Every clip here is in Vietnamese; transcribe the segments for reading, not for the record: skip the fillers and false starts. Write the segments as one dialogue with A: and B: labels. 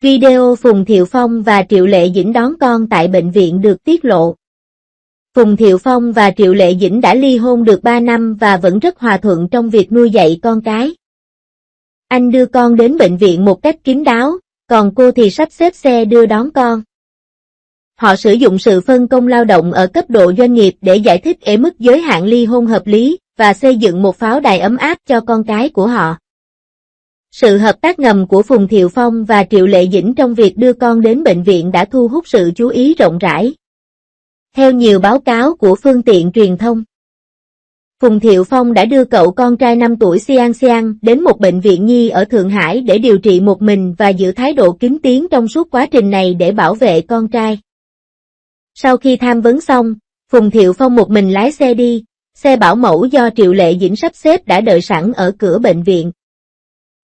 A: Video Phùng Thiệu Phong và Triệu Lệ Dĩnh đón con tại bệnh viện được tiết lộ. Phùng Thiệu Phong và Triệu Lệ Dĩnh đã ly hôn được 3 năm và vẫn rất hòa thuận trong việc nuôi dạy con cái. Anh đưa con đến bệnh viện một cách kín đáo, còn cô thì sắp xếp xe đưa đón con. Họ sử dụng sự phân công lao động ở cấp độ doanh nghiệp để giải thích mức giới hạn ly hôn hợp lý và xây dựng một pháo đài ấm áp cho con cái của họ. Sự hợp tác ngầm của Phùng Thiệu Phong và Triệu Lệ Dĩnh trong việc đưa con đến bệnh viện đã thu hút sự chú ý rộng rãi. Theo nhiều báo cáo của phương tiện truyền thông, Phùng Thiệu Phong đã đưa cậu con trai 5 tuổi Xiang Xiang đến một bệnh viện nhi ở Thượng Hải để điều trị một mình và giữ thái độ kín tiếng trong suốt quá trình này để bảo vệ con trai. Sau khi tham vấn xong, Phùng Thiệu Phong một mình lái xe đi, xe bảo mẫu do Triệu Lệ Dĩnh sắp xếp đã đợi sẵn ở cửa bệnh viện.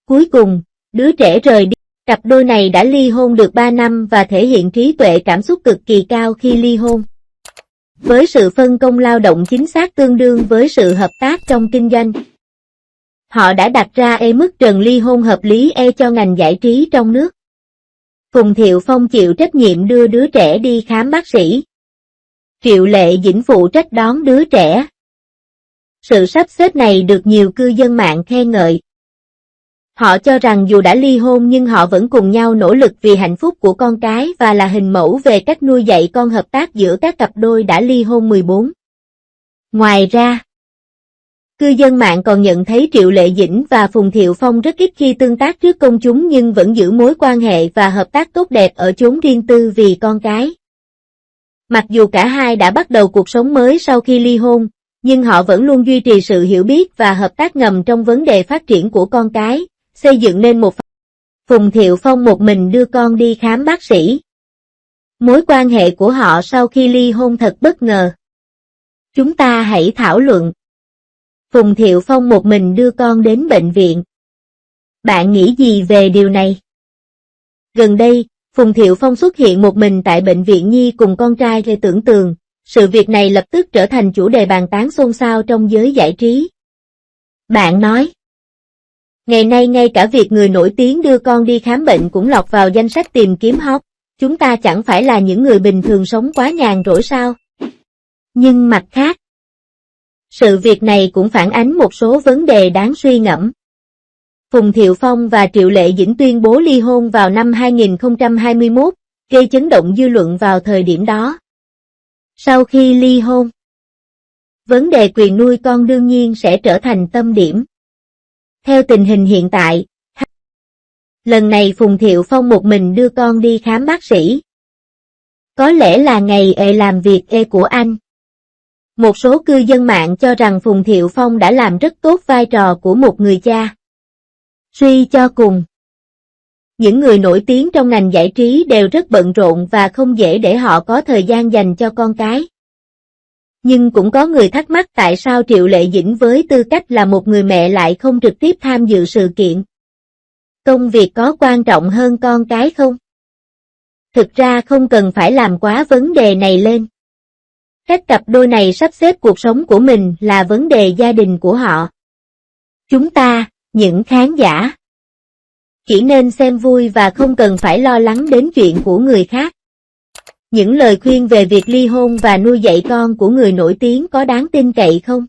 A: Cuối cùng, đứa trẻ rời đi. Cặp đôi này đã ly hôn được 3 năm và thể hiện trí tuệ cảm xúc cực kỳ cao khi ly hôn. Với sự phân công lao động chính xác tương đương với sự hợp tác trong kinh doanh, họ đã đặt ra mức trần ly hôn hợp lý cho ngành giải trí trong nước. Phùng Thiệu Phong chịu trách nhiệm đưa đứa trẻ đi khám bác sĩ. Triệu Lệ Dĩnh phụ trách đón đứa trẻ. Sự sắp xếp này được nhiều cư dân mạng khen ngợi. Họ cho rằng dù đã ly hôn nhưng họ vẫn cùng nhau nỗ lực vì hạnh phúc của con cái và là hình mẫu về cách nuôi dạy con hợp tác giữa các cặp đôi đã ly hôn 14. Ngoài ra, cư dân mạng còn nhận thấy Triệu Lệ Dĩnh và Phùng Thiệu Phong rất ít khi tương tác trước công chúng nhưng vẫn giữ mối quan hệ và hợp tác tốt đẹp ở chốn riêng tư vì con cái. Mặc dù cả hai đã bắt đầu cuộc sống mới sau khi ly hôn, nhưng họ vẫn luôn duy trì sự hiểu biết và hợp tác ngầm trong vấn đề phát triển của con cái, xây dựng nên một. Phùng Thiệu Phong một mình đưa con đi khám bác sĩ. Mối quan hệ của họ sau khi ly hôn thật bất ngờ. Chúng ta hãy thảo luận. Phùng Thiệu Phong một mình đưa con đến bệnh viện. Bạn nghĩ gì về điều này? Gần đây, Phùng Thiệu Phong xuất hiện một mình tại bệnh viện nhi cùng con trai Lê Tưởng Tường. Sự việc này lập tức trở thành chủ đề bàn tán xôn xao trong giới giải trí. Bạn nói, ngày nay ngay cả việc người nổi tiếng đưa con đi khám bệnh cũng lọt vào danh sách tìm kiếm hot, chúng ta chẳng phải là những người bình thường sống quá nhàn rỗi sao? Nhưng mặt khác, sự việc này cũng phản ánh một số vấn đề đáng suy ngẫm. Phùng Thiệu Phong và Triệu Lệ Dĩnh tuyên bố ly hôn vào năm 2021, gây chấn động dư luận vào thời điểm đó. Sau khi ly hôn, vấn đề quyền nuôi con đương nhiên sẽ trở thành tâm điểm. Theo tình hình hiện tại, lần này Phùng Thiệu Phong một mình đưa con đi khám bác sĩ. Có lẽ là ngày làm việc của anh. Một số cư dân mạng cho rằng Phùng Thiệu Phong đã làm rất tốt vai trò của một người cha. Suy cho cùng, những người nổi tiếng trong ngành giải trí đều rất bận rộn và không dễ để họ có thời gian dành cho con cái. Nhưng cũng có người thắc mắc tại sao Triệu Lệ Dĩnh với tư cách là một người mẹ lại không trực tiếp tham dự sự kiện. Công việc có quan trọng hơn con cái không? Thực ra không cần phải làm quá vấn đề này lên. Các cặp đôi này sắp xếp cuộc sống của mình là vấn đề gia đình của họ. Chúng ta, những khán giả, chỉ nên xem vui và không cần phải lo lắng đến chuyện của người khác. Những lời khuyên về việc ly hôn và nuôi dạy con của người nổi tiếng có đáng tin cậy không?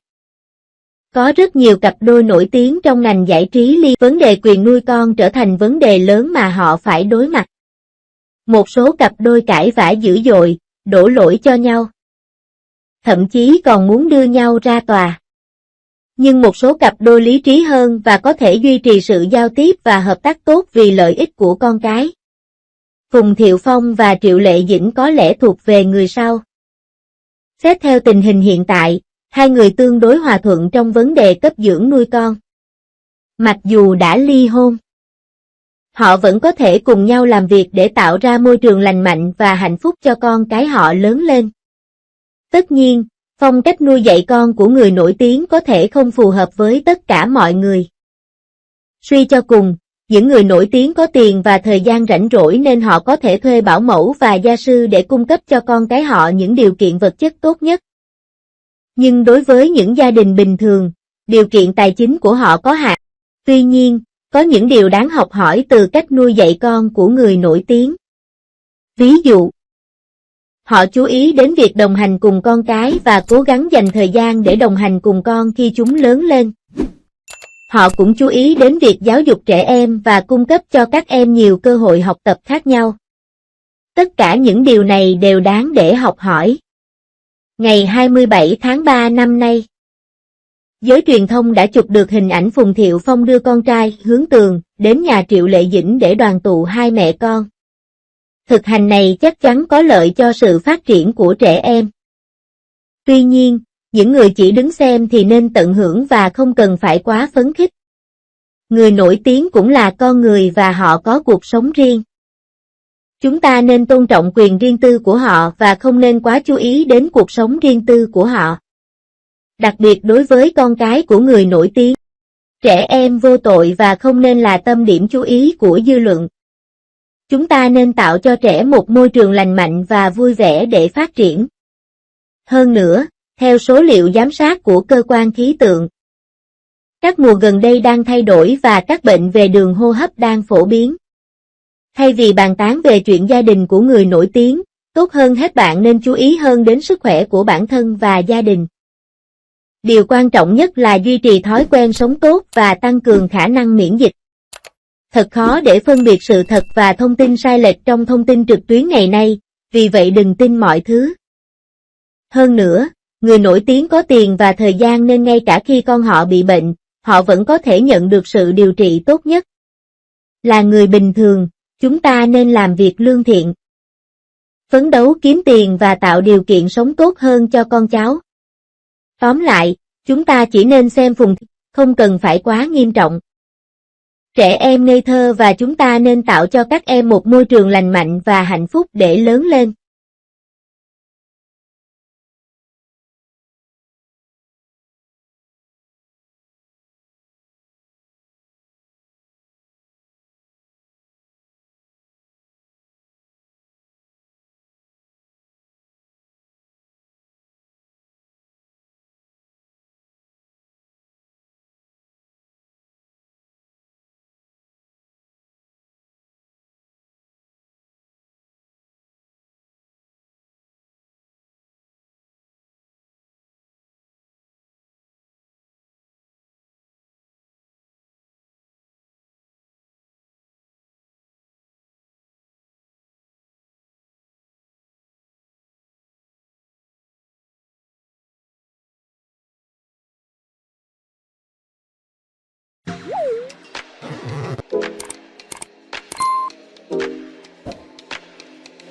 A: Có rất nhiều cặp đôi nổi tiếng trong ngành giải trí vấn đề quyền nuôi con trở thành vấn đề lớn mà họ phải đối mặt. Một số cặp đôi cãi vã dữ dội, đổ lỗi cho nhau. Thậm chí còn muốn đưa nhau ra tòa. Nhưng một số cặp đôi lý trí hơn và có thể duy trì sự giao tiếp và hợp tác tốt vì lợi ích của con cái. Phùng Thiệu Phong và Triệu Lệ Dĩnh có lẽ thuộc về người sau. Xét theo tình hình hiện tại, hai người tương đối hòa thuận trong vấn đề cấp dưỡng nuôi con. Mặc dù đã ly hôn, họ vẫn có thể cùng nhau làm việc để tạo ra môi trường lành mạnh và hạnh phúc cho con cái họ lớn lên. Tất nhiên, phong cách nuôi dạy con của người nổi tiếng có thể không phù hợp với tất cả mọi người. Suy cho cùng, những người nổi tiếng có tiền và thời gian rảnh rỗi nên họ có thể thuê bảo mẫu và gia sư để cung cấp cho con cái họ những điều kiện vật chất tốt nhất. Nhưng đối với những gia đình bình thường, điều kiện tài chính của họ có hạn. Tuy nhiên, Có những điều đáng học hỏi từ cách nuôi dạy con của người nổi tiếng. Ví dụ, họ chú ý đến việc đồng hành cùng con cái và cố gắng dành thời gian để đồng hành cùng con khi chúng lớn lên. Họ cũng chú ý đến việc giáo dục trẻ em và cung cấp cho các em nhiều cơ hội học tập khác nhau. Tất cả những điều này đều đáng để học hỏi. Ngày 27 tháng 3 năm nay, giới truyền thông đã chụp được hình ảnh Phùng Thiệu Phong đưa con trai Hướng Tường đến nhà Triệu Lệ Dĩnh để đoàn tụ hai mẹ con. Thực hành này chắc chắn có lợi cho sự phát triển của trẻ em. Tuy nhiên, những người chỉ đứng xem thì nên tận hưởng và không cần phải quá phấn khích. Người nổi tiếng cũng là con người và họ có cuộc sống riêng. Chúng ta nên tôn trọng quyền riêng tư của họ và không nên quá chú ý đến cuộc sống riêng tư của họ. Đặc biệt đối với con cái của người nổi tiếng. Trẻ em vô tội và không nên là tâm điểm chú ý của dư luận. Chúng ta nên tạo cho trẻ một môi trường lành mạnh và vui vẻ để phát triển. Hơn nữa, theo số liệu giám sát của cơ quan khí tượng, các mùa gần đây đang thay đổi và các bệnh về đường hô hấp đang phổ biến. Thay vì bàn tán về chuyện gia đình của người nổi tiếng, tốt hơn hết bạn nên chú ý hơn đến sức khỏe của bản thân và gia đình. Điều quan trọng nhất là duy trì thói quen sống tốt và tăng cường khả năng miễn dịch. Thật khó để phân biệt sự thật và thông tin sai lệch trong thông tin trực tuyến ngày nay, vì vậy đừng tin mọi thứ. Hơn nữa, người nổi tiếng có tiền và thời gian nên ngay cả khi con họ bị bệnh, họ vẫn có thể nhận được sự điều trị tốt nhất. Là người bình thường, chúng ta nên làm việc lương thiện, phấn đấu kiếm tiền và tạo điều kiện sống tốt hơn cho con cháu. Tóm lại, chúng ta chỉ nên xem Phùng, không cần phải quá nghiêm trọng. Trẻ em ngây thơ và chúng ta nên tạo cho các em một môi trường lành mạnh và hạnh phúc để lớn lên.